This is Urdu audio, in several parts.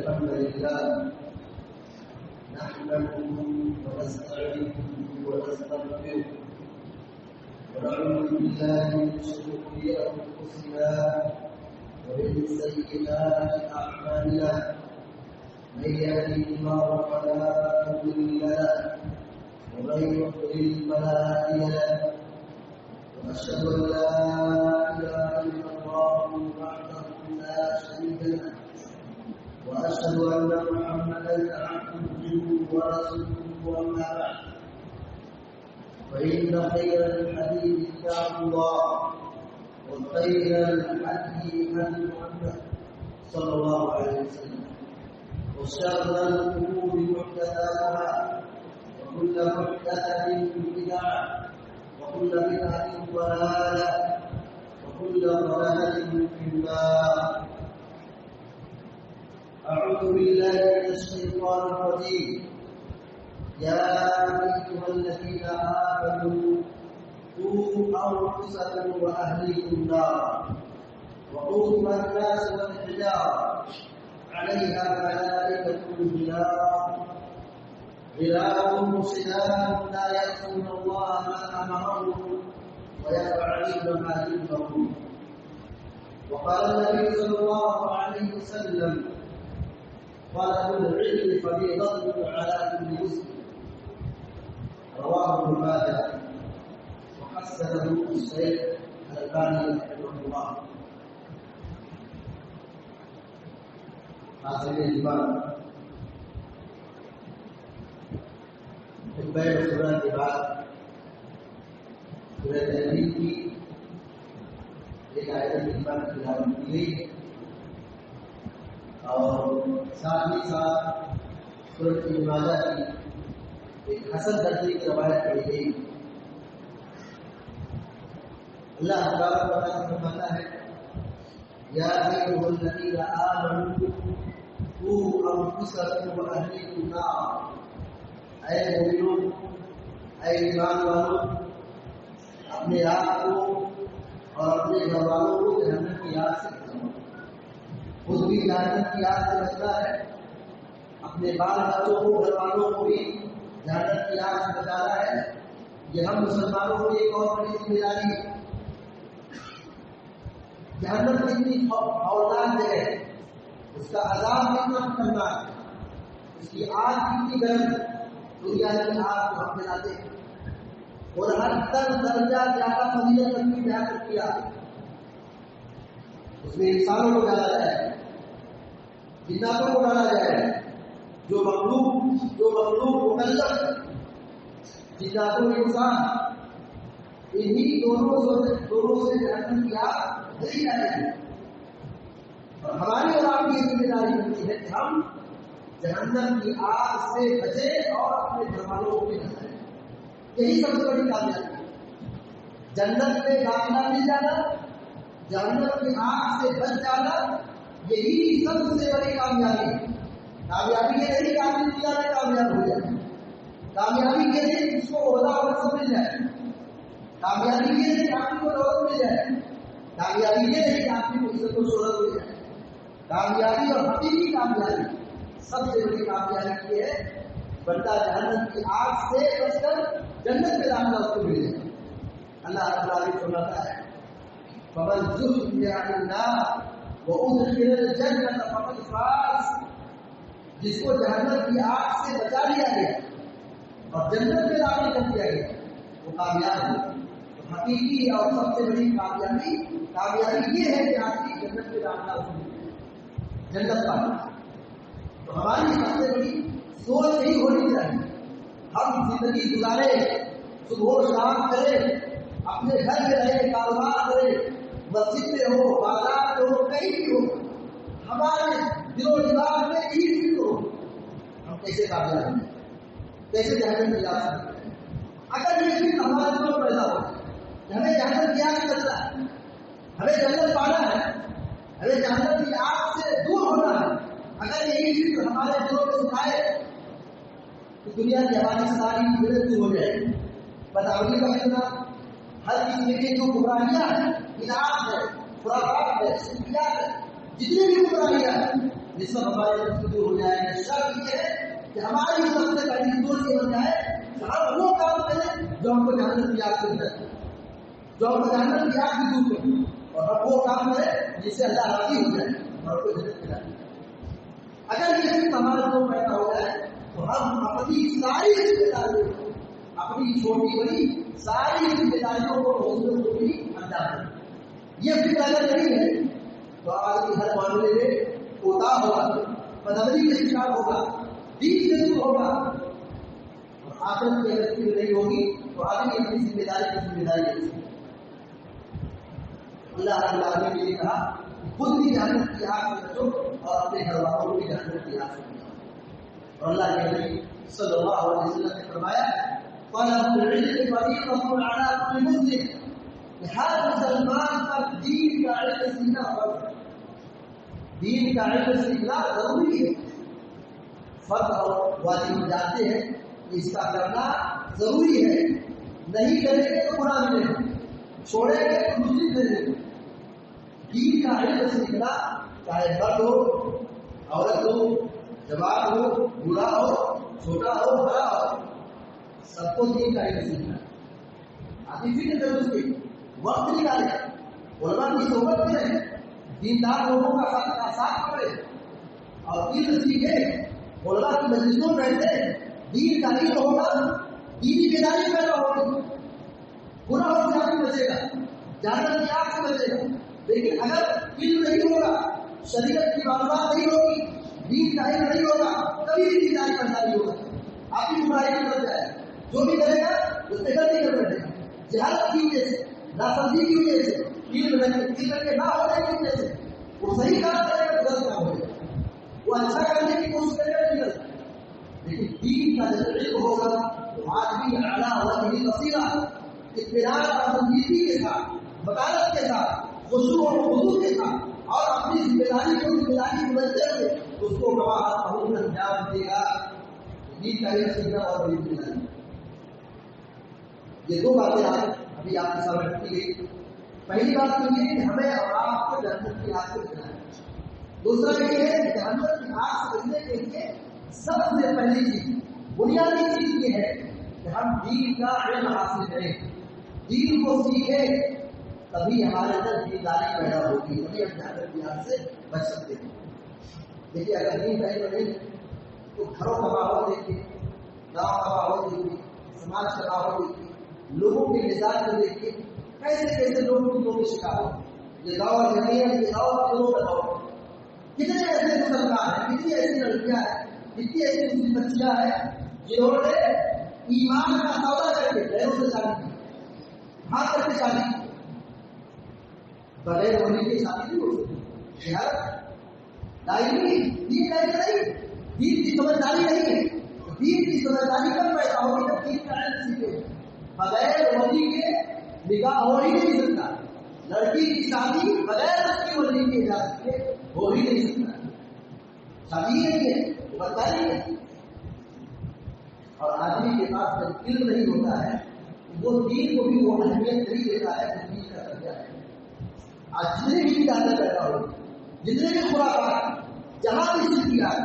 الحمد لله نحمده ونستعينه ونستغفره ونعوذ بالله من شرور انفسنا ومن سيئات اعمالنا من يهده الله فلا مضل له ومن يضلل فلا هادي له واشهد ان لا اله الا الله وحده لا شريك له واشهد ان محمدا عبده ورسوله وما بعد فان خير الحديث كتاب الله وخير الهدي هدي محمد صلى الله عليه وسلم وشر الامور محدثاتها وكل محدثه بدعه وكل بدعه ضلاله وكل ضلاله في النار. أعوذ بالله من الشيطان الرجيم. يا أيها الذين آمنوا قوا أنفسكم وأهليكم نارا وقودها الناس والحجارة عليها ملائكة غلاظ شداد لا يعصون الله ما أمرهم ويفعلون ما يؤمرون. وقال النبي صلى الله عليه وسلم: طلب العلم فريضة على كل مسلم. رواه ابن ماجه وحسنه الشيخ الألباني رحمه الله. حاصل الإمام خطبہ سورہ کے بعد سورہ تحریم کی ایک آیت کریمہ کی تلاوت کی گئی اور ساتھ ہی ساتھ سورۃ ماجہ کی ایک حسن درجے کی روایت پڑھی گئی. اللہ تبارک و تعالیٰ فرماتا ہے: یا ایھا الذین آمنوا قوا انفسکم واہلیکم نارا. اے مومنوں، اے ایمان والوں، اپنے آپ کو اور اپنے گھر والوں کو جہنم کی آگ سے بچاؤ. خود بھی جہنم کی آگ سے بچنا ہے، اپنے بال بچوں کو، گھر والوں کو بھی جہنم کی آگ سے بچانا ہے. یہ ہم مسلمانوں کو ایک اور بڑی ذمہ داری ہے. جہنم کتنی ہولناک جگہ ہے، اس کا عذاب کتنا خطرناک ہے، اس کی آگ کتنی گرم ہے. دنیا کی آگ کو ہم جلاتے ہیں اور ہر درجہ زیادہ فضیلت رکھتی بیان کیا. اس میں انسانوں کو ڈالا جائے، جناتوں کو ڈالا جائے، جو مخلوق مکلف جناتوں انسان، انہی دونوں سے جہنم کی آگ بھری جائے گی. اور ہماری اور آپ کی ذمہ داری ہوتی ہے کہ ہم جہنم کی آگ سے بچے اور اپنے گھر والوں کو بھی بچائیں. یہی سب سے بڑی کامیابی ہے. جنت میں داخلہ مل جانا، جہنم کی آگ سے بچ جانا، یہی سب سے بڑی کامیابی ہے. کامیابی یہ نہیں کہ آدمی دنیا میں کامیاب ہو جائے، کامیابی یہ نہیں کہ اس کو عہدہ اور سب مل جائے، کامیابی یہ نہیں کہ آدمی کو دولت مل جائے، کامیابی یہ نہیں کہ آدمی کو عزت و شہرت مل جائے. کامیابی اور حقیقی کامیابی، سب سے بڑی کامیابی یہ ہے بندہ جہنم کی آگ سے بچ کر جنت میں داخلہ اس کو مل جائے. اللہ تعالیٰ فرماتا ہے: فمن زحزح عن النار وادخل الجنة فقد فاز. جس کو جہنم کی آگ سے بچا لیا گیا اور جنت میں داخل کر دیا گیا وہ کامیاب ہو. تو حقیقی اور سب سے بڑی کامیابی یہ ہے کہ آپ کی جنت میں داخلہ ہو، جنت پانا. تو ہماری سب سے بڑی سوچ یہی ہونی چاہیے. ہم زندگی گزارے، صبح و شام کرے، اپنے گھر میں رہے، کاروبار کرے، مسجد میں ہو، بازار میں ہو، کہیں بھی ہو، ہمارے دل و دماغ میں یہی فکر ہو ہم کیسے کامیاب ہیں، کیسے جہنم میں جا سکتے ہیں. اگر یہ فکر ہمارے دل میں پیدا ہو کہ ہمیں جہنم کی آگ کرنا ہے، ہمیں جنت پانا ہے، ہمیں جہنم کی آگ سے دور ہونا ہے، اگر یہی فکر ہمارے دلوں میں سکھائے تو دنیا کی ہماری ساری ضرورت دور ہو جائے گی. بدعملی کا فتنہ، ہر قسم کی جو گمراہیاں ہیں، بدعات ہے، خرافات ہے، شرکیات ہے، جتنی بھی گمراہیاں ہیں یہ سب ہمارے دل سے دور ہو جائے گا. شرط یہ ہے کہ ہماری سب سے پہلی سوچ یہ بن جائے کہ ہم وہ کام کریں جو ہم کو جہنم کی آگ سے بچائے, جو ہم کو جہنم کی آگ سے دور کریں, اور ہم وہ کام کریں جس سے اللہ راضی ہو جائے اور کوئی جنت میں جائے. اگر یہ چیز ہمارے کو پیدا ہو جائے تو ہم اپنی ساری ذمہ داریوں کو, اپنی چھوٹی بڑی ساری ذمہ داریوں کو حوصلے کو بھی انجام دیں. یہ فکر اگر نہیں ہے تو آدمی ہر معاملے میں کوتاہ ہوگا, بدعملی کا شکار ہوگا, دین سے دور ہوگا, اور آخرت کی اگر فکر نہیں ہوگی تو آدمی اپنی ذمہ داری نہیں. اللہ رب العالمین نے کہا خود بھی جہنم کی آگ سے بچو اور اپنے گھر والوں کو بھی جہنم کی آگ سے بچاؤ. اور اللہ کے نبی صلی اللہ علیہ وسلم نے فرمایا طلب العلم فریضۃ علی کل مسلم, ہر مسلمان پر دین کا علم سیکھنا فرض ہے. دین کا علم سیکھنا ضروری ہے. فرض اور واجب جانتے ہیں کہ اس کا کرنا ضروری ہے, نہیں کریں گے تو گناہ ملے گا, چھوڑیں گے تو مجرم ملے گا. دین کا علم سیکھنا چاہے مرد ہو, عورت ہو, جوان ہو, بوڑھا ہو, چھوٹا ہو, بڑا ہو, سب کو دین کا علم سیکھنا. آدمی فکر کرے اس کی وقت نکالے, علماء کی صحبت میں رہے, دیندار لوگوں کا ساتھ پڑے اور دین سیکھے. علماء کی مجلسوں میں بیٹھے, دین کا علم ہوگا, دینی بیداری پیدا ہوگی, گناہوں سے آدمی بچے گا, جہنم کی آگ سے بچے گا. لیکن اگر علم نہیں ہوگا, شریعت کی معلومات نہیں ہوگی, دین کا علم نہیں ہوگا, کبھی بھی دینداری پیدا نہیں ہوگا. آپ کی برائی میں بن جائے, جو بھی کرے گا اس سے غلطی کر بیٹھے گا. جہالت کی وجہ سے, ناسمجھی کی وجہ سے, علم کے نہ ہونے کی وجہ سے وہ صحیح کام کرے گا, غلط کام ہو جائے گا. وہ اچھا کرنے کی کوشش کرے گا, نہیں کرتا. لیکن دین کا جب علم ہوگا تو آدمی اعلیٰ وجہ بصیرہ, اطمینان اور سنجیدگی کے ساتھ, مطالعت کے ساتھ, خشوع و خضوع کے ساتھ اور اپنی ذمہ داری کو سمجھتے ہوئے اس کو گواہ انجام دے گا. دین کا علم سیکھنا اور ذمہ داری. یہ دو باتیں ابھی آپ کے سامنے رکھی گئی. پہلی بات تو یہ کہ ہمیں اور آپ کو جہنم کی آگ سے بچنا ہے. دوسرا یہ ہے کہ جہنم کی آگ سے بچنے کے لیے سب سے پہلی چیز, بنیادی چیز یہ ہے کہ ہم دین کا علم حاصل کریں, دین کو سیکھیں, تبھی ہمارے اندر دینداری پیدا ہوگی, تبھی ہم جہنم کی آگ سے بچ سکتے ہیں. دیکھیے اگر دین کا علم نہیں تو گھروں کا ماحول دیکھیے, گاؤں کا ماحول دیکھیے, سماج کا ماحول دیکھیے, لوگوں کے مزاج کو دیکھیے, کیسے کیسے لوگ دنوں کے شکار ہو. یہ گاؤں یہ گاؤں لوگوں کا گاؤں, کتنے ایسے مسلمان ہیں, کتنی ایسی لڑکیاں ہیں, کتنی ایسی بچیاں ہیں جنہوں نے ایمان کا سودا کر کے غیروں سے شادی کی, ہاتھ کر کے شادی کی. بغیر ہونے کی شادی نہیں ہو سکتی. دین کی سمجھداری نہیں ہے. دین کی سمجھداری کب پیدا ہوگی جب دین کا علم سیکھے. بغیر ولی کے نکاح ہو ہی نہیں سکتا. لڑکی کی شادی بغیر اس کی ولی کی اجازت کے ہو ہی نہیں سکتا. شادی نہیں ہے, بتا ہی ہے. اور آدمی کے پاس جب علم نہیں ہوتا ہے وہ دین کو بھی وہ اہمیت نہیں دیتا ہے جو دین کا درجہ ہے. آج جتنے بھی اجازت پیدا ہوگی, جتنے بھی خرافات, جہاں بھی شرکیات,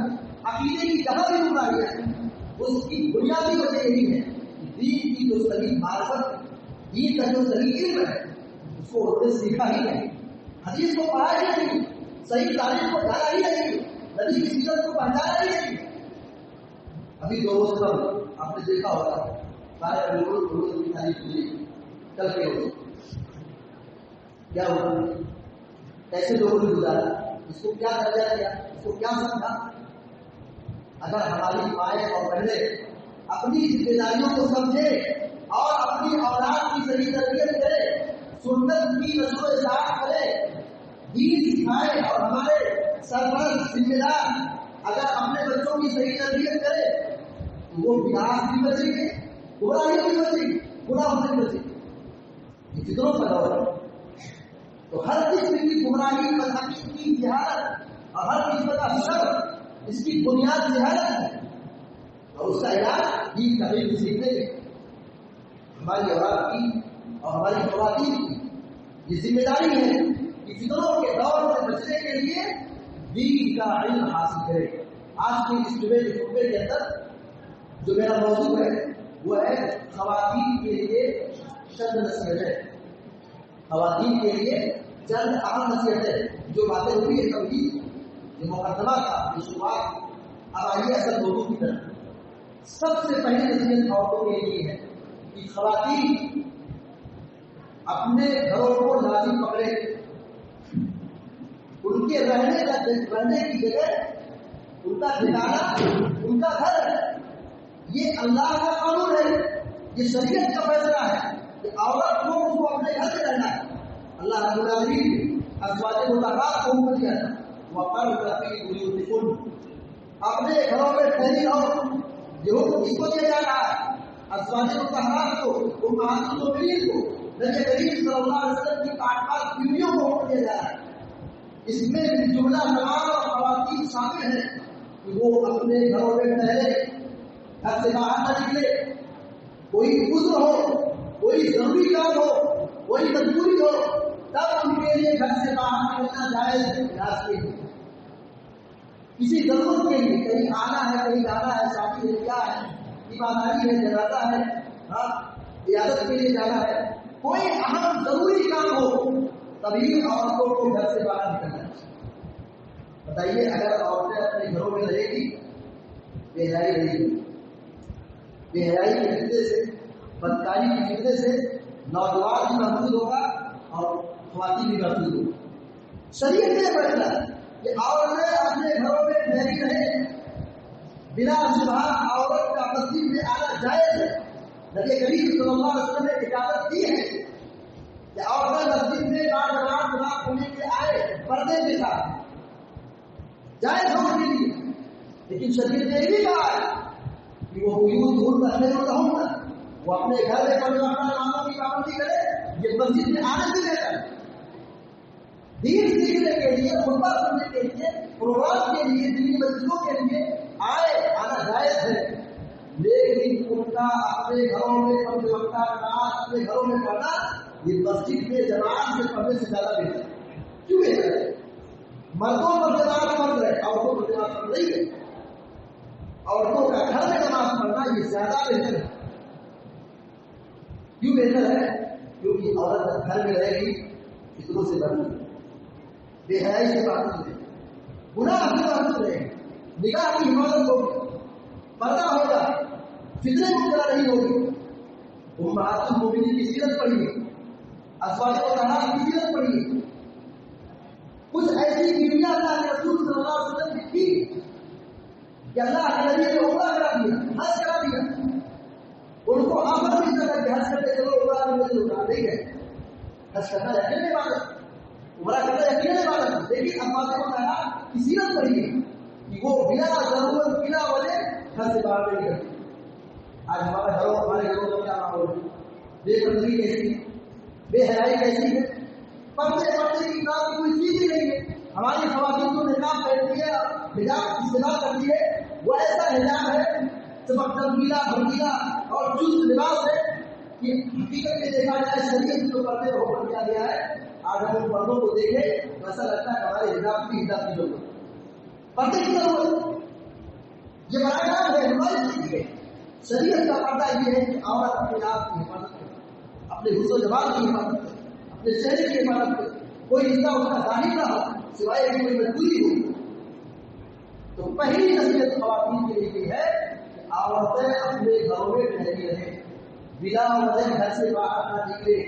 عقیدے کی جہاں بھی بیماریاں ہیں, اس کی بنیادی وجہ یہی ہے کہ دین کی جو صحیح معرفت, دین کا جو صحیح علم ہے اس کو انہوں نے سیکھا ہی نہیں, حدیث کو پڑھا ہی نہیں, صحیح تعلیم کو جانا ہی نہیں, نبی کی سیرت کو پہچانا ہی نہیں. ابھی 2 روز قبل آپ نے دیکھا ہوگا سارے لوگوں کی تعریف ہوئی کل کے روز کیا ہوا, کیسے لوگوں نے گزارا, اس کو کیا درجہ دیا, اس کو کیا سمجھا. اگر ہماری مائیں اور بہنیں اپنی ذمہ داریوں کو سمجھے اور اپنی اولاد کی صحیح تربیت کرے, سنت کی نشر و اشاعت کرے, دین سکھائے, اور ہمارے سرپرست ذمہ دار اگر اپنے بچوں کی صحیح تربیت کرے تو وہ بدعات بھی بچیں گے, برائیوں بھی بچیں گے, گناہوں سے بچیں گے. یہ فطروں کا دور ہے. تو ہر قسم کی گمراہی, بدعقیدگی کی جہالت اور ہر قسم کا شر اس کی بنیاد جہالت ہے, اور اس کا علاج دین کا علم سیکھنے سے. ہماری اولاد کی اور ہماری خواتین کی یہ ذمہ داری ہے کہ فطروں کے دور سے بچنے کے لیے دین کا علم حاصل کرے. آج کے اس خطبے کے اندر جو میرا موضوع ہے وہ ہے خواتین کے لیے چند نصیحتیں. خواتین کے لیے چند اہم نصیحتیں جو باتیں ہوئی ہے توحید یہ مقدمہ تھا یہ شروعات. اب آئیے اصل موضوع کی طرف. سب سے پہلی نصیحت عورتوں کے لیے ہے کہ خواتین اپنے گھروں کو لازم پکڑے. ان کے رہنے کی جگہ ان کا ٹھکانا ان کا گھر ہے. یہ اللہ کا قانون ہے, یہ شریعت کا فیصلہ ہے کہ عورت کو اس کو اپنے گھر میں رہنا ہے. اللہ رب العالمین ازواج مطہرات کو حکم دیا تھا وَقَرْنَ فِي بُيُوتِكُنَّ, اپنے گھروں میں ٹھہری رہو. یہ حکم کس کو دیا جا رہا ہے؟ ازواج مطہرات کو, امہات المؤمنین کو, نبی کریم صلی اللہ علیہ وسلم کی پاک بیویوں کو حکم دیا جا رہا ہے. اس میں جملہ تمام خواتین شامل ہیں کہ وہ اپنے گھروں میں ٹھہرے, گھر سے باہر نہ نکلے. کوئی عذر ہو, کوئی ضروری کام ہو, کوئی مجبوری ہو, تب ان کے لیے گھر سے باہر نکلنا جائز ہے. کسی ضرورت کے لیے کہیں آنا ہے, کہیں جانا ہے, شادی ہے, کیا ہے, ایمانداری ہے, جنازہ ہے, عیادت کے لیے جانا ہے, کوئی اہم ضروری کام ہو تبھی عورتوں کو گھر سے باہر نکلنا ہے. بتائیے اگر عورتیں اپنے گھروں میں رہے گی بے حیائی رہے گی, بے حیائی کے فتنے سے, بدکاری کے فتنے سے نوجوان بھی محفوظ ہوگا اور خواتین بھی محفوظ ہوگی. شریعت نے فیصلہ کہ عورتیں اپنے گھروں میں ٹھہری رہیں, بلا شبہ عورت کا مسجد میں آنا جائز ہے. نبی کریم صلی اللہ علیہ وسلم نے اجازت دی ہے کہ عورتیں مسجد میں نماز پڑھنے کے آئے پردے کے ساتھ, جائز ہو کے لیے. لیکن شریعت نے بھی کہا ہے کہ وہ وہ اپنے گھر میں پڑھنے والا نمازوں کی پابندی کرے. یہ مسجد میں آنے سے بہتر ہے. دین سیکھنے کے لیے, خطبہ سننے کے لیے, پروگرام کے لیے, دینی مسجدوں کے لیے آنا جائز ہے. لیکن ان کا اپنے گھروں میں اپنے گھروں میں پڑھنا یہ مسجد میں جماعت سے پڑھنے سے زیادہ بہتر ہے. کیوں بہتر ہے؟ مردوں پر جماعت پڑھ رہے, عورتوں پر جماعت پڑھ رہی ہے. عورتوں کا گھر میں نماز پڑھنا یہ زیادہ بہتر ہے. کیوں بہتر ہے؟ کیونکہ عورت گھر میں رہے گی فتنوں سے بچے گی, بے حیائی سے محفوظ رہے گی, گناہ سے محفوظ رہے گی, نگاہ کی حفاظت ہوگی, پردہ ہوگا, فتنے مبتلا نہیں ہوگی. امہات المؤمنین کی سیرت پڑھیے, ازواج مطہرات کی سیرت پڑھیے. کچھ ایسی بیویاں اللہ کے رسول صلی اللہ علیہ وسلم کی تھی کہ اللہ کے نبی نے عمرہ کرا دیا, حج کرا دیا. ان کو آفر بھی کرتا کہ حج کرتے چلو عمرہ میں لوٹا نہیں گئے. حج کرنا یقین نہیں مانا, عمرہ کرنا یقین نہیں مانا. لیکن ازواج مطہرات کی سیرت پڑھیے کہ وہ بلا ضرورت بلا وجہ گھر سے باہر نہیں کرتے. آج ہمارے گھروں میں کیا ماحول ہے؟ بے پردگی کیسی, بے حیائی کیسی ہے. پردے کی بات کوئی چیز ہی نہیں ہے. ہماری خواتین کو نقاب پہنتی ہے, حجاب استعمال کرتی ہے, وہ ایسا حجاب ہے چمک چمکیلا بھڑکیلا اور چست لباس ہے کہ حقیقت میں دیکھا جائے شریعت جو پردے کو حکم دیا گیا ہے. آج ہم ان پردوں کو دیکھیں تو ایسا لگتا ہے ہمارے حجاب کی ضرورت, پردے کی ضرورت. یہ بڑا کام ہے ہماری ہے. شریعت کا پردہ یہ ہے کہ عورت اپنے آپ کی حفاظت کرے, اپنے حسن و جمال کی حفاظت کرے, اپنے چہرے کی حفاظت کرے. کوئی رشتہ اس کا ظاہر نہ ہو سوائے کہ کوئی مجبوری ہو. تو پہلی نصیحت خواتین کے لیے یہ ہے کہ عورتیں اپنے گھروں میں ٹھہری رہیں, بلا وجہ گھر سے باہر نہ نکلے.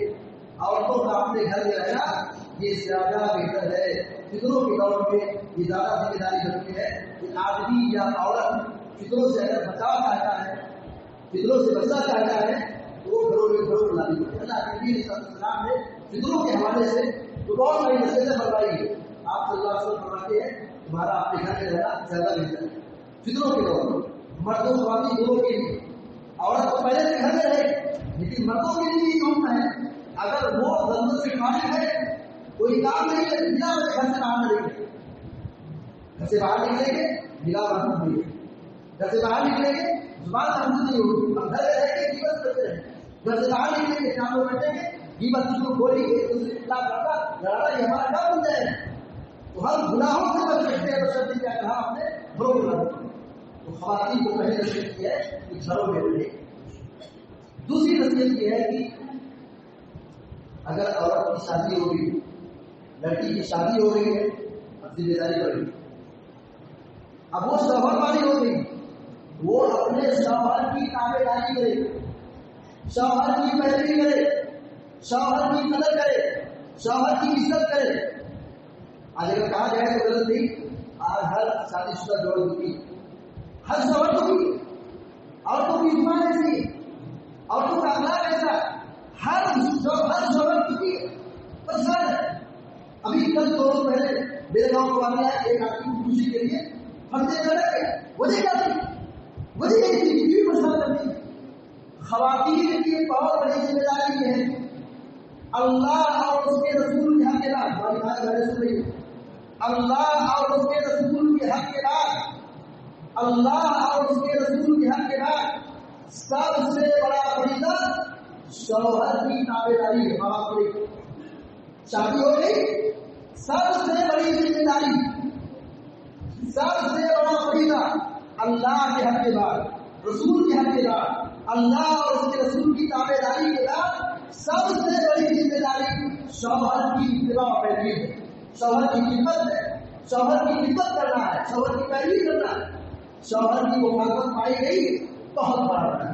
عورتوں کا اپنے گھر میں رہنا یہ زیادہ بہتر ہے. فطروں کے دور میں یہ زیادہ ذمہ داری بنتی ہے کہ آدمی یا عورت فطروں سے اگر بچاؤ چاہتا ہے, فطروں سے بچنا چاہتا ہے تو وہ گھروں میں لانی پڑتی ہے. اللہ کے نبی صلی اللہ علیہ وسلم نے فطروں کے حوالے سے تو بہت ساری نصیحتیں بتائی ہے. آپ صلی اللہ علیہ وسلم فرماتے ہیں تمہارا اپنے گھر میں رہنا زیادہ بہتر ہے. فطروں کے دور میں مردوں خواتین دونوں کے لیے, عورت تو پہلے سے گھر میں رہے لیکن مردوں کے لیے یہ حکم ہے اگر وہ ضرورت سے خارج ہے, کوئی کام نہیں ہے, بلا وجہ گھر سے باہر نہ نکلے. گھر سے باہر نکلیں گے نگاہ محفوظ نہیں ہے, گھر سے باہر نکلیں گے زبان محفوظ نہیں ہوگی. ہم گھر میں رہ کے غیبت کرتے رہیں, گھر سے باہر نکلیں گے شام کو بیٹھیں گے غیبت کو بولیں گے, دوسرے کے خلاف لڑنا یہ ہمارا کام بن جائے گا. تو ہر گناہوں سے بچ سکتے ہیں بشرطے کیا کہا آپ نے گھروں میں رہو. تو خواتین کو پہلی نصیحت یہ ہے کہ گھروں میں رہے. دوسری نصیحت یہ ہے کہ اگر عورت کی شادی ہو گئی, لڑکی کی شادی ہو گئی ہے, اب ذمہ داری پڑ گئی, اب وہ شوہر والی ہو گئی, وہ اپنے شوہر کی تابع داری کرے, شوہر کی پیروی کرے, شوہر کی قدر کرے, شوہر کی عزت کرے. آج اگر کہا جائے تو غلط نہیں, آج ہر شادی شدہ جوڑ کی ہر شوہر کو بھی عورتوں کی ایمان ایسی, عورتوں کا اخلاق ایسا, ہر شوہر کی پسند ہے. ابھی کل 2 روز پہلے میرے گاؤں کو آیا ایک آدمی کی خوشی کے لیے پردے کر رہے ہیں. وجہ کیا تھی؟ وجہ یہ تھی کہ بیوی پسند کرتی ہے. خواتین کی بہت بڑی ذمہ داری ہے اللہ اور اس کے رسول کے حق کے بعد, ہماری بات گھر سن رہی ہے, اللہ اور اس کے رسول کے حق کے بعد, اللہ اور اس کے رسول کے حق کے بعد سب سے بڑا فریضہ شوہر کی تابع داری ہے. ماں باپ کو شادی ہو گئی, سب سے بڑی ذمہ داری, سب سے بڑا فریضہ اللہ کے حق کے بعد, رسول کے حق کے بعد, اللہ اور اس کے رسول کی تابع داری کے بعد سب سے بڑی ذمہ داری شوہر کی اتباع و پیروی ہے. شوہر کی خدمت ہے, شوہر کی خدمت کرنا ہے, شوہر کی پیروی کرنا ہے. شوہر کی مخالفت پائی گئی بہت بڑا ہے.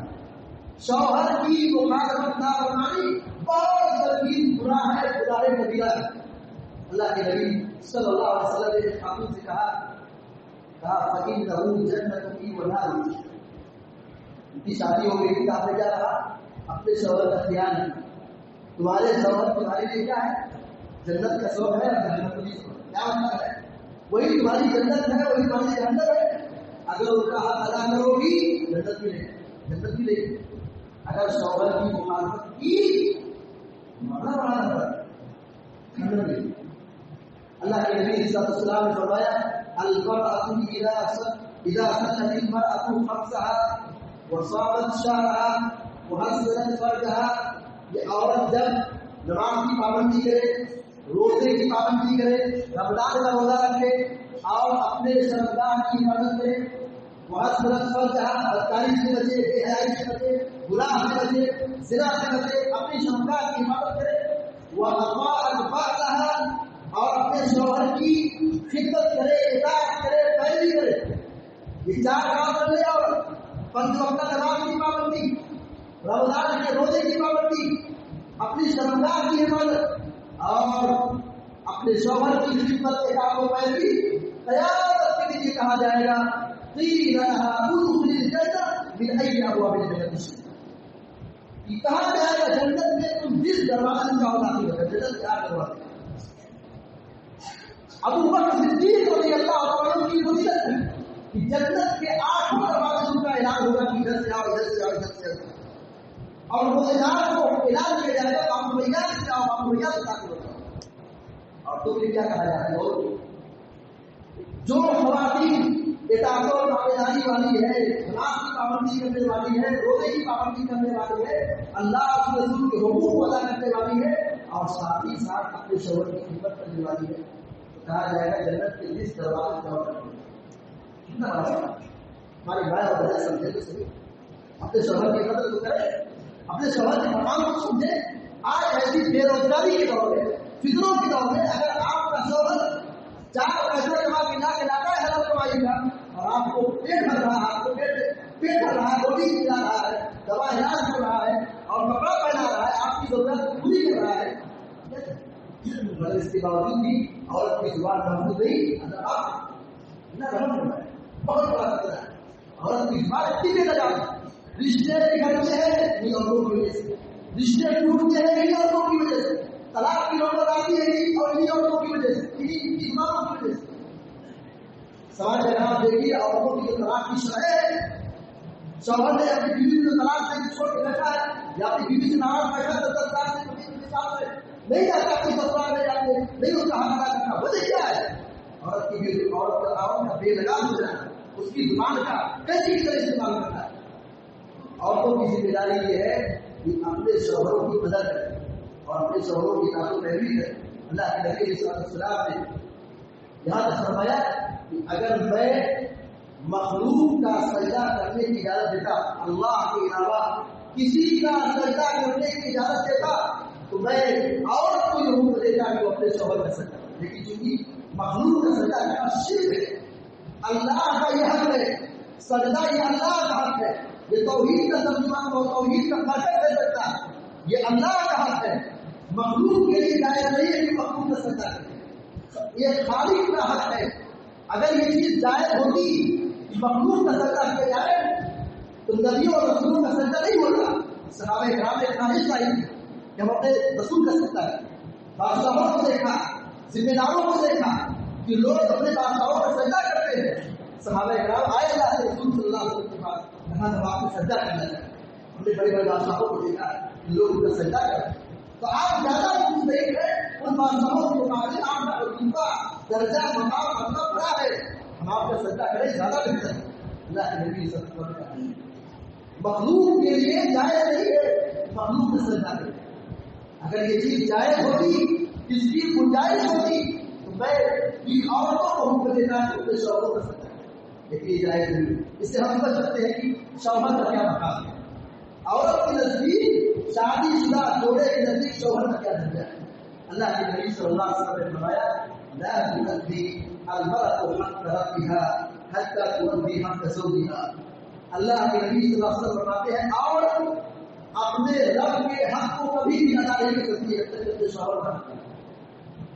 شوہر کی مخالفت نہ فرمانی بہت گمبھیر گناہ ہے, گناہ کبیرہ ہے. اللہ کے نبی صلی اللہ علیہ وسلم نے خاتون سے کہا فَإِنَّهُ جَنَّتُكِ وَنَارُكِ. ان کی شادی ہو گئی تھی, آپ نے کیا کہا؟ اپنے شوہر کا خیال ہے. تمہارے شوہر تمہارے لیے کیا ہے؟ جنت کا شوق ہے, اور جہنم کا شوق. کیا مطلب ہے؟ وہی تمہاری جنت ہے, وہی تمہاری جہنم ہے. اگر ان کا حق ادا کرو گی جنت بھی لے, جنت بھی لے. اگر شوہر کی مخالفت کی مانا بڑا نمبر بھی. اللہ کے نبی صلی اللہ علیہ وسلم نے فرمایا المرأة إذا سنت المرأة خمسها وصامت شهرها وحسنت فرجها. یہ عورت جب نماز کی پابندی کرے, روزے کی پابندی کرے, رمضان کا روزہ رکھے اور اپنے شرمگاہ کی حفاظت کرے, وحسنت فرجها, بدکاری سے بچے, بے حیائی سے بچے, گناہ سے بچے, زنا سے بچے, اپنی شرمگاہ کی حفاظت کرے, وأطاعت بعلها, اور اپنے شوہر کی خدمت کرے, اطاعت کرے, پیروی کرے. یہ 4 کام کر لے. اور 5 وقت نماز کی پابندی, رمضان کے روزے کی پابندی, اپنی شرمگاہ کی حفاظت اور اپنے شوہر کی خدمت کے کام و پیروی. قیامت کے لیے کہا جائے گا قیل لها ادخلی الجنة من أي أبواب الجنة شئت. کہا جائے گا جنت میں تم جس دروازے سے جاؤ داخل ہوگا. جنت کے 8 دروازے. ابو بکر صدیق رضی اللہ عنہ کی وصیت ہے کہ جنت کے 8 دروازوں کا اعلان ہوگا کہ ادھر سے آؤ, ادھر سے آؤ, ادھر سے آؤ. اور روزگار کو اعلان کیا جائے گا آپ بھیا سے جاؤ, آپ بھیا سے داخل ہو جاؤ. اور تم نے کیا کہا جائے گا؟ جو خواتین اطاعت و تابعداری والی ہے, نماز کی پابندی کرنے والی ہے, روزے کی پابندی کرنے والی ہے, اللہ اس رسول کے حقوق کو ادا کرنے والی ہے, اور ساتھ ہی ساتھ اپنے شوہر کی خدمت کرنے والی ہے, تو کہا جائے گا جنت کے جس دروازے سے جاؤ کرتے. کتنا بڑا ہے. ہماری بھائی اور بہن سمجھے تو صحیح, اپنے شوہر کی قدر تو کرے, اپنے شوہر کے مقام کو سمجھے. آج ایسی بے روزگاری کے دور میں, فطروں کے دور میں, اگر آپ کا شوہر 4 پیسے کما کے لا کے لاتا ہے حلال کمائی کا, اور آپ کو پیٹ بھر رہا ہے, آپ کو پیٹ بھر رہا ہے, روٹی کھلا رہا ہے, دوا علاج کر رہا ہے, اور کپڑا پہنا رہا ہے, آپ کی ضرورت پوری کر رہا ہے, مگر اس کے باوجود بھی عورت کی زبان محفوظ نہیں, اندر آپ نہ رہا ہے. بہت بڑا خطرہ ہے. عورت کی زبان اتنی بے لگا, رشتے بگڑتے ہیں انہیں عورتوں کی وجہ سے, رشتے ٹوٹتے ہیں انہیں عورتوں کی وجہ سے, طلاق کی نوبت آتی ہے اور انہیں عورتوں کی وجہ سے, انہیں ایمانوں کی وجہ سے. سماج میں آپ دیکھیے عورتوں کی جو طلاق کی شرح ہے, شوہر نے اپنی بیوی کو طلاق سے چھوڑ کے بیٹھا ہے, یا اپنی بیوی سے ناراض بیٹھا 10 سال سے 25 سال سے نہیں جاتا, اپنی سسرال میں جاتے نہیں, اس کا حق ادا کرنا. وجہ کیا ہے؟ عورت کی عورت کا بے لگام ہو جانا, اس کی زبان کا کیسی طرح استعمال کرنا ہے. عورتوں کی ذمہ داری یہ ہے کہ اپنے شوہروں کی مدد کریں اور اپنے شوہروں کی اطاعت و پیروی کریں. اللہ کے نبی صلی اللہ علیہ وسلم نے یہاں تک فرمایا کہ اگر میں مخلوق کا سجدہ کرنے کی اجازت دیتا، اللہ کے علاوہ کسی کا سجدہ کرنے کی اجازت دیتا تو میں عورت کو یہ حکم دیتا کہ وہ اپنے شوہر کا سجدہ کرے، لیکن چونکہ مخلوق کا سجدہ کرنا شرک ہے، اللہ کا یہ حق ہے، سجدہ یہ اللہ کا حق ہے، یہ توحید کا ترجمہ اور توحید کا فاتح دے سکتا ہے، یہ اللہ کا حق ہے، مخلوق کے لیے جائز نہیں ہے کہ مخلوق کا سجدہ کرے، یہ خالق کا حق ہے۔ اگر یہ چیز جائز ہوتی مخلوق کا سجدہ کیا جائے تو نبیوں اور رسولوں کا سجدہ نہیں ہوتا۔ صحابہ کرام نے خواہش لائی تھی کہ ہم اپنے رسول کا سجدہ کریں، بادشاہوں کو دیکھا، ذمہ داروں کو دیکھا کہ لوگ اپنے بادشاہوں کا سجدہ کرتے ہیں، صحابہ کرام آئے اللہ کے رسول صلی اللہ علیہ وسلم کے پاس، کہا ہم آپ کو سجدہ کرنا چاہتے ہیں، ہم نے بڑے بڑے بادشاہوں کو دیکھا کہ لوگ ان کا سجدہ کرتے ہیں، تو آپ زیادہ کچھ نہیں ہے ان بادشاہوں کے مقابلے آپ کا رتبہ درجہ مقام مطلب بڑا ہے، ہم آپ کا سجدہ کریں زیادہ بہتر ہے۔ اللہ کے نبی صلی اللہ علیہ وسلم مخلوق کے لیے جائز نہیں ہے مخلوق کا سجدہ کریں، اگر یہ چیز جائز ہوتی، اس کی گنجائش ہوتی تو میں عورتوں کو حکم دیتا کہ اپنے شوہروں کا سجدہ کریں، لیکن یہ جائز نہیں۔ اس سے ہم سمجھ سکتے ہیں کہ شوہر کا کیا مقام ہے، عورت کے نزدیک شادی شدہ جوڑے کے نزدیک شوہر کا کیا درجہ ہے۔ اللہ کے نبی صلی اللہ علیہ وسلم نے فرمایا لا تؤدي المرأة حق ربها حتى تؤدي حق زوجها۔ اللہ کے نبی صلی اللہ علیہ وسلم فرماتے ہیں عورت اپنے رب کے حق کو کبھی بھی ادا نہیں کر سکتی جب تک اپنے شوہر کا حق ہے،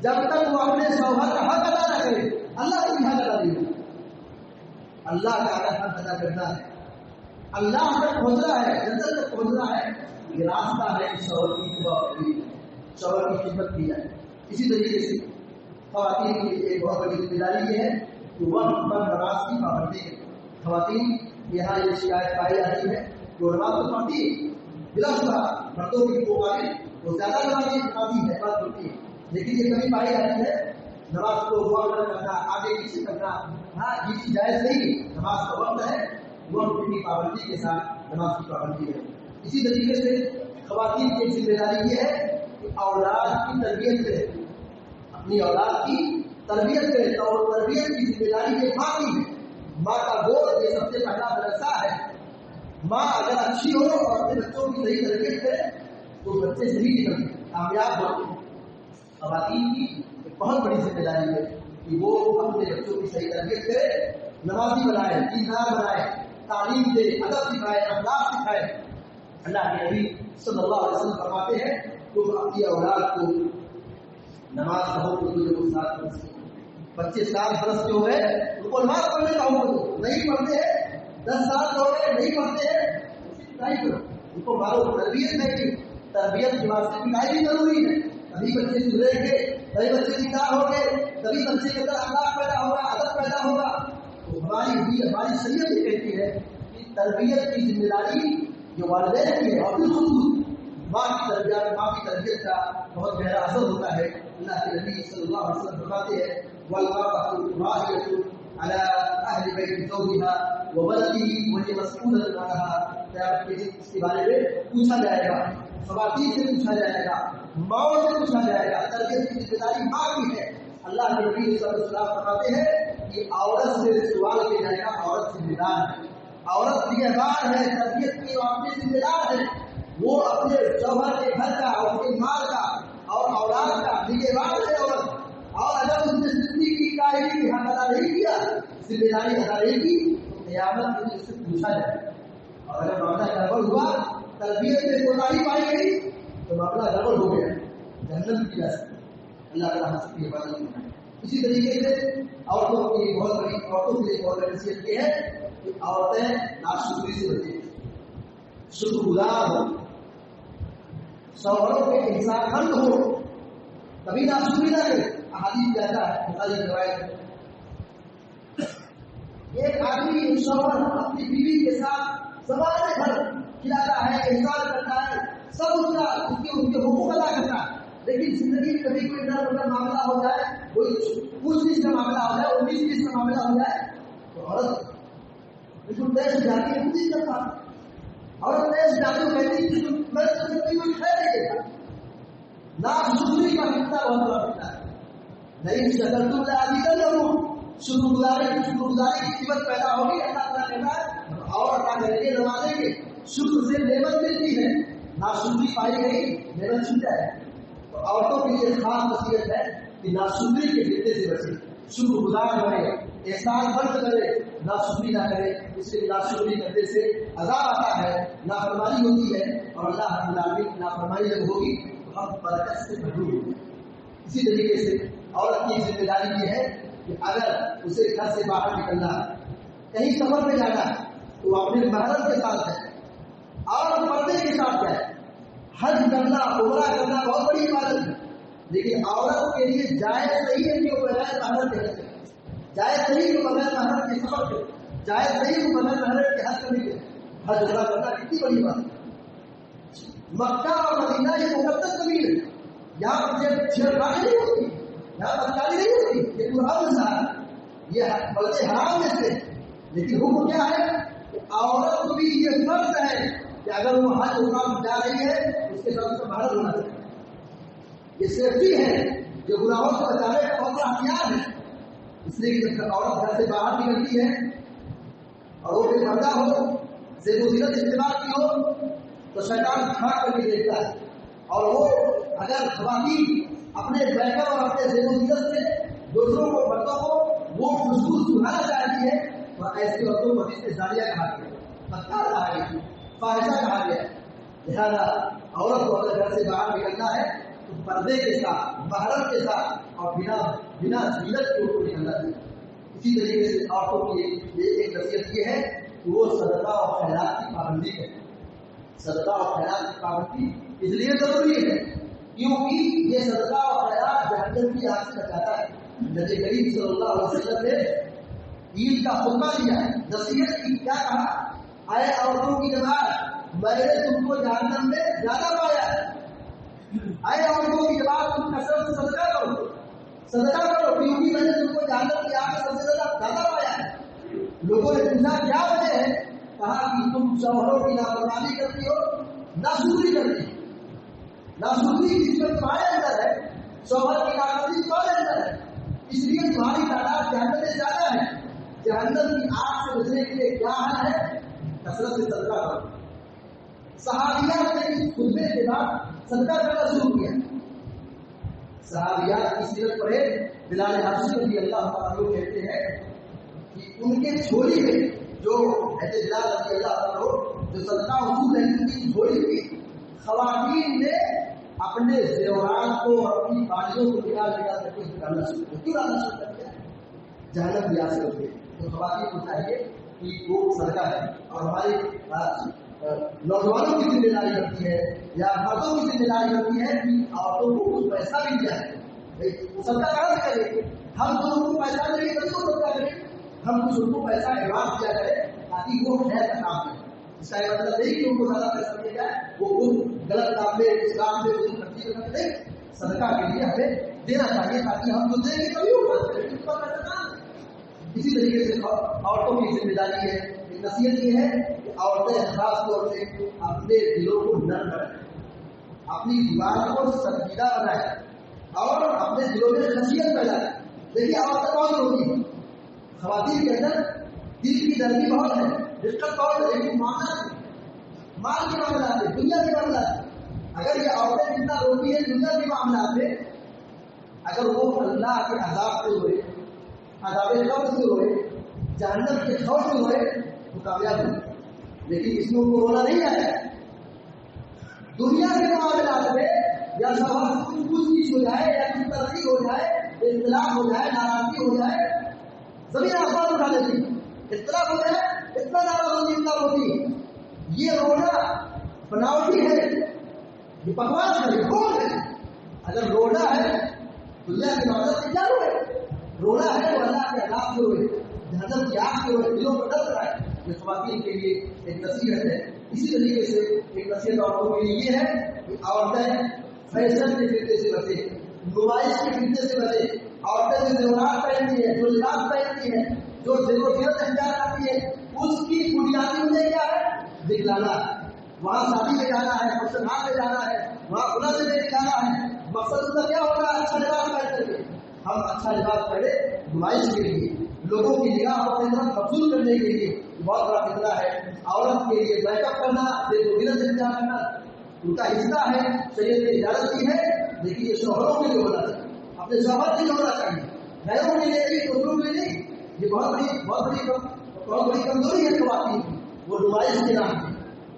جب تک وہ اپنے شوہر کا حق ادا نہ کرے اللہ کا بھی حق ادا نہیں ہوگا۔ اللہ کا حق ادا کرنا ہے، اللہ تک پہنچنا ہے، جنت تک پہنچنا ہے، یہ راستہ ہے شوہر کی شوہر کی خدمت کی جائے۔ اسی طریقے سے خواتین کی ایک بہت بڑی ذمہ داری یہ ہے کہ وقت پر نماز کی پابندی ہے۔ خواتین یہاں یہ شکایت پائی جاتی ہے جو نماز تو پڑھتی ہے بلا شبہ مردوں کی مقابلے وہ زیادہ نمازی ہے بات ہوتی ہے، لیکن یہ کمی پائی جاتی ہے نماز کو ہوا کرنا، آگے پیچھے کرنا، ہاں یہ چیز جائز نہیں، نماز کا وقت ہے، وقت کی پابندی کے ساتھ نماز کی پابندی ہے۔ اسی طریقے سے خواتین کی ذمہ داری یہ ہے کہ اولاد کی تربیت کرے، اپنی اولاد کی تربیت کرے، اور تربیت کی ذمہ داری یہ ماں کی ہے، ماں کا گود یہ سب سے پہلا مدرسہ ہے۔ ماں اگر اچھی ہو اور اپنے بچوں کی صحیح تربیت کرے تو بچے صحیح نکلتے ہیں، کامیاب ہوتے ہیں۔ خواتین کی ایک بہت بڑی ذمہ داری ہے کہ وہ اپنے بچوں کی صحیح تربیت کرے، نمازی بنائے، دیندار بنائے، تعلیم دے، ادب سکھائے، اخلاق سکھائے۔ اللہ کے نبی صلی اللہ علیہ وسلم فرماتے ہیں تم اپنی اولاد کو نماز کا حکم دو جب وہ 7 برس کے، بچے 7 برس کے ہو گئے ان کو نماز پڑھنے کا حکم دو، نہیں پڑھتے ہیں 10 سال ہو گئے نہیں پڑھتے ہیں نہیں کرو، ان کو مارو، تربیت نہیں، تربیت کے واسطے پڑھائی بھی ضروری ہے، تبھی بچے سدھریں گے، تبھی بچے دیندار ہوں گے، تبھی بچے کے اندر اخلاق پیدا ہوگا، ادب پیدا ہوگا۔ تو ہماری شریعت یہ کہتی ہے کہ تربیت کی ذمہ داری جو والدین کی ہے، اور بالخصوص ماں کی تربیت کا بہت گہرا اثر ہوتا ہے۔ اللہ کے نبی صلی اللہ علیہ وسلم فرماتے ہیں والمرأة راعية على أهل بيت زوجها وولده وهي مسؤولة عنها، قیامت کے دن اس کے بارے میں پوچھا جائے گا، خواتین سے پوچھا جائے گا، ماؤں سے پوچھا جائے گا، تربیت کی ذمہ داری ماں کی ہے۔ اللہ کے نبی صلی اللہ علیہ وسلم فرماتے ہیں کہ عورت سے سوال کیا جائے گا، عورت ذمہ دار ہے، عورت نگہبان ہے، تربیت کی اپنی ذمہ دار ہے، وہ اپنے شوہر کے گھر کا اور اپنے مال کا اور اولاد کا نگہبان ہے عورت، اور اگر اس نے زندگی کا ہی حق ادا نہیں کیا، ذمہ داری ادا نہیں کی تو قیامت میں اس سے پوچھا جائے گا، اور اگر معاملہ گڑبڑ ہوا، تربیت میں کوتاہی پائی گئی تو معاملہ گڑبڑ ہو گیا، جہنم کی جا سکتی، اللہ تعالیٰ ہم سب کی حفاظت کرے۔ اسی طریقے سے عورتوں کی بہت بڑی نصیحت یہ ہے کہ عورتیں ناشکری سے بچیں، شکر گزار ہو، شوہروں کے انسان مند ہو، کبھی ناشکری نہ کرے۔ احادیث کہتا ہے بخاری کی روایت، ایک آدمی شوہر اپنی بیوی کے ساتھ زمانے بھر کھلاتا ہے، احسان کرتا ہے، سب اس کے حقوق ادا کرتا ہے، لیکن زندگی میں کبھی کوئی ڈر کا معاملہ ہو جائے، کوئی پوچھ گچھ کا معاملہ ہو جائے، 19-20 کا معاملہ ہو جائے تو عورت بالکل دیش جاتی ہے، نہیں کرتا، عورت دیش جاتی ہے، کہتی ہے میں تو کوئی خیر نہیں دیتا، ناشکری کا فتنہ بہت بڑا فتنہ ہے۔ نہیں شکرتم لازیدنکم، شکر گزاری کی قیمت پیدا ہوگی، اللہ تعالیٰ کہتا ہے اور اللہ کریں گے نوازیں گے. شکر سے نعمت ملتی ہے، ناشکری پائی گئی نعمت چھوٹ جائے. تو عورتوں کے لیے خاص نصیحت ہے کہ ناشکری کے فتنے سے بچے، شکر گزار بنے، احسان فرض کرے، ناشکری نہ کرے. اس لیے ناشکری کرنے سے عذاب آتا ہے، نافرمانی ہوتی ہے، اور اللہ رب العالمین کی نافرمانی جب ہوگی تو ہم برکت سے محروم ہوں گے. اسی طریقے سے عورت کی ذمہ داری یہ ہے کہ اگر اسے گھر سے باہر نکلنا ہے، کہیں سفر پہ جانا ہے، تو وہ اپنے محرم کے ساتھ جائے اور پردے کے ساتھ جائے. حج کرنا، عمرہ کرنا بہت بڑی عبادت ہے، لیکن عورت کے لیے جائز نہیں ہے کہ وہ بغیر محرم کے حج کرے، جائز نہیں کہ بغیر محرم کے سفر کرے، جائز نہیں کہ بغیر محرم کے حج کرنے کے. حج عمرہ کرنا کتنی بڑی بات ہے. مکہ اور مدینہ یہ مقدس زمین ہے، یہاں پر چھیڑخانی نہیں ہوتی، یہاں بدکاری نہیں ہوتی. یہ قرآن سے ہے، یہ بلکہ حرام میں سے. لیکن حکم کیا ہے کہ عورت کو بھی یہ فرض ہے کہ اگر وہ حج عمرہ جا رہی ہے اس کے ساتھ اس کا محرم ہونا چاہیے. یہ سیفٹی ہے، جو گناہوں سے بچانے کا بہت بڑا ہتھیار ہے. اس لیے کہ جب عورت گھر سے باہر نکلتی ہے اور وہ بے پردہ ہو، زیب و زینت استعمال کی ہو، تو شیطان کھا کر کے دیکھتا ہے. اور وہ اگر خواتین اپنے بیکر اور اپنے زیب و زینت سے دوسروں کو، مردوں کو وہ خوشبو سنانا چاہتی ہے، تو ایسی عورتوں کو حدیث میں زانیہ کہا گیا، بدکار کہا گیا، فاحشہ کہا گیا. لہذا عورت کو اگر گھر سے باہر نکلنا ہے تو پردے کے ساتھ، محرم کے ساتھ اور بنا زینت کے اوپر نکلنا چاہیے. اسی طریقے سے عورتوں کی ایک نصیحت یہ ہے کہ وہ صدقہ اور خیرات کی پابندی کریں. صدقہ اور خیرات کی پابندی اس لیے ضروری ہے کیونکہ یہ صدقہ اور خیرات جہنم کی آگ سے بچاتا ہے. نبی کریم صلی اللہ علیہ وسلم نے عید کا خطبہ دیا، نصیحت کی، کیا کہا؟ اے عورتوں کی جماعت، میں نے تم کو جہنم میں زیادہ پایا ہے. اے عورتوں کی جماعت، تم کثرت سے صدقہ کرو، صدقہ کرو، کیونکہ میں نے تم کو جہنم کی آگ سب سے زیادہ پایا ہے. لوگوں نے پوچھا کیا وجہ ہے؟ کہا کہ تم شوہروں کی نافرمانی کرتی ہو، ناشکری کرتی ہو. ناشکری جس میں تمہارے اندر ہے، شوہر کی نافرمانی تمہارے اندر ہے، اس لیے تمہاری تعداد جہنم میں زیادہ ہے. جہنم کی آگ سے بچنے کے لیے کیا حل ہے؟ کثرت سے صدقہ کرو. صحابیات نے اس خطبے کے بعد صدقہ کرنا شروع کیا. صحابیات کی سیرت پڑھے، بلال حبشی رضی اللہ عنہ کہتے ہیں کہ ان کے جھولی میں جو بلال رضی اللہ عنہ جو صدقہ وصول ہے، ان کی جھولی میں خواتین نے اپنے زیورات کو اور اپنی بالیوں کو نکال کر کے ڈالنا شروع کیا. کیوں ڈالنا شروع کر دیا؟ جہنم کی آگ سے بچنے. تو خواتین کو چاہیے کہ وہ صدقہ ہے. اور ہمارے نوجوانوں کی ذمہ داری ہوتی ہے یا مردوں کی ذمہ داری ہوتی ہے کہ عورتوں کو کچھ پیسہ بھی دیا ہے. صدقہ کہاں سے کریں گے؟ ہم تو ان کو پیسہ دیں گے تو صدقہ کریں. ہم کچھ ان کو پیسہ ایڈوانس دیا کریں تاکہ وہ خیر کا کام کریں. اس کا یہ مطلب نہیں کہ ان کو زیادہ پیسہ دیا جائے، وہ غلط کام میں، اسلام میں خرچی کرنا نہیں. صدقہ کے لیے ہمیں دینا چاہیے تاکہ ہم تو دیں گے کبھی وہ خرچ کریں گے، اس کا پیسہ کہاں. اسی طریقے سے عورتوں کی ذمہ داری ہے. نصیحت یہ ہے کہ عورتیں خاص طور سے اپنے دلوں کو نرم رکھیں، اپنی زبان کو سنجیدہ بنائیں اور اپنے دلوں میں خشیت پیدا کریں. دیکھیے عورتیں بہت ہوتی ہیں، خواتین کے اندر دل کی نرمی بہت ہے، دقت بہت ہے، لیکن معاملات، مال کے معاملات میں، دنیا کے معاملات میں اگر یہ عورتیں جتنا روتی ہیں دنیا کے معاملات میں، اگر وہ اللہ کے عذاب سے ہوئے، عذاب قبر سے ہوئے، جہنم کے خوف سے ہوئے تو کامیاب ہوئے. لیکن اس میں ان کو رونا نہیں آتا ہے. دنیا کے معاملات میں یا شوہر کچھ چیز ہو جائے یا کچھ ترقی ہو جائے، اختلاف ہو جائے، ناراضگی ہو جائے، زمین آسمان اٹھا لیتی. اختلاف ہو جائے اتنا ناراضگی ہوتی ہے. یہ رونا بناوٹی ہے، یہ بکواس ہے، یہ کون ہے؟ اگر رونا ہے دنیا کے معاملات میں کیا روئے؟ رونا ہے وہ اللہ کے عذاب سے ہوئے، جہنم کی آگ سے ہوئے، دلوں کو ڈر رہا ہے. یہ خواتین کے لیے ایک نصیحت ہے. اسی طریقے سے ایک نصیحت عورتوں کے لیے یہ ہے کہ عورتیں فیشن کے فتنے سے بچے، نمائش کے فتنے سے بچے. عورتیں جو زیورات پہنتی ہیں، جو لباس پہنتی ہیں، جو زیب و زینت اختیار کرتی ہے، اس کی بنیادی وجہ کیا ہے؟ دکھلانا. وہاں شادی میں جانا ہے، فنکشن ہال میں جانا ہے، وہاں کھلا سے جانا ہے، مقصد اس کا کیا ہوگا؟ اچھا لباس پہن کر کے. ہم اچھا لباس پہنے نمائش کے لیے، لوگوں کی نگاہ اپنے طرف مبزول کرنے کے لیے، بہت بڑا فتنہ ہے۔ عورت کے لیے میک اپ کرنا، اختیار کرنا ان کا حصہ ہے، شریعت نے اجازت دی ہے، لیکن یہ شوہروں کے لیے ہونا چاہیے، اپنے شوہر کے لیے ہونا چاہیے، غیروں کے لیے نہیں، دوسروں کے لیے نہیں۔ یہ بہت بڑی کمزوری ہے خواتین کی۔ وہ نمائش کے نام پہ،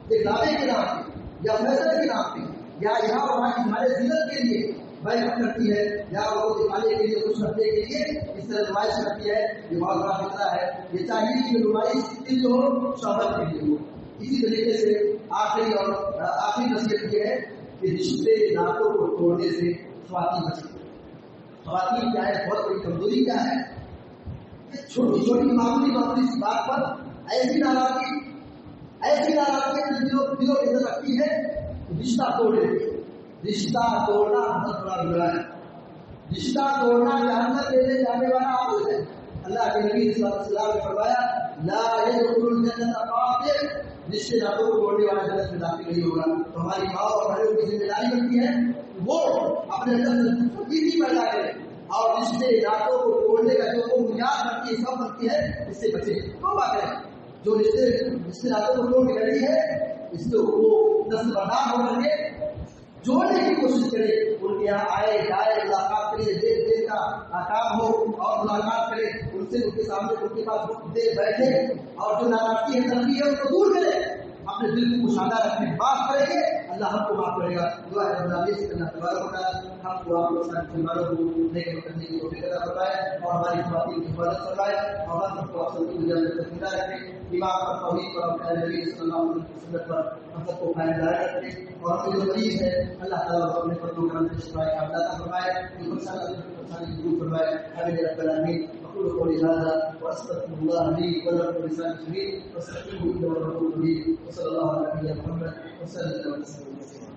دکھلاوے کے نام پہ، یا فیشن کے نام پہ، یا یہاں وہاں اظہار زینت کے لیے بیعت کرتی ہے، یا وہ دکھانے کے لیے، خوش کرنے کے لیے اس طرح نمائش کرتی ہے۔ یہ بہت بڑا خطرہ ہے۔ یہ چاہیے کہ نمائش جو ہو شوہر کے لیے ہو۔ اسی طریقے سے آخری نصیحت یہ ہے کہ رشتے ناطوں کو توڑنے سے خواتین بچیں۔ خواتین کیا ہے، بہت بڑی کمزوری کیا ہے، چھوٹی چھوٹی معمولی سی بات پر ایسی ناراضگی دلوں کے اندر رکھتی ہے، رشتہ توڑ دیتی ہے۔ رشتہ توڑنا بہت بڑا برا ہے۔ رشتہ توڑنا جہنم لے لے جانے والا عمل ہے۔ اللہ کے نبی صلی اللہ علیہ وسلم نے فرمایا لا يدخل الجنة قاطع، رشتے ناطوں کو توڑنے والا جنت میں داخل نہیں ہوگا۔ تو ہماری ماں اور بہنوں کی ذمہ داری بنتی ہے وہ اپنے اندر تبدیلی پیدا کرے اور رشتے ناطوں کو توڑنے کا جو وہ بنیاد بنتی ہے، سب بنتی ہے، اس سے بچے۔ توبہ کریں۔ جو رشتے ناطوں کو توڑ کے رہی ہے، اس کو وہ دستبردار ہو کر کے جوڑنے کی کوشش کرے، ان کے یہاں آئے جائے، ملاقات کرے، دیکھ کا کام ہو اور ملاقات کرے ان سے، ان کے سامنے ان کے پاس دے بیٹھے اور جو ناراضگی ہے تنقید ہے ان کو دور کرے، اپنے دل کو کشادہ رکھنے معاف کریں گے، اللہ ہم کو معاف کرے گا۔ دعا ہے اللہ تبارک و تعالیٰ ہم کو آپ لوگ سارے مسلمانوں کو نیک کرنے کی توفیق عطا فرمائے اور ہماری خواتین کی حفاظت فرمائے اور ہم کو اصل کی اجازت زندہ رکھے، ایمان پر توحید پر اور پیارے نبی صلی اللہ علیہ وسلم پر ہم سب کو قائم دائم رکھے، اور ہم جو مریض ہے اللہ تعالیٰ اپنے فضل و کرم سے شفا عطا فرمائے، جو پریشانی دور فرمائے۔ آمین یا رب العالمین۔ أقول قولي هذا وأستغفر الله لي ولكم ولسائر المسلمين واستغفروه إنه هو الغفور الرحيم، وصلى الله على نبينا محمد وسلم تسليما كثيرا.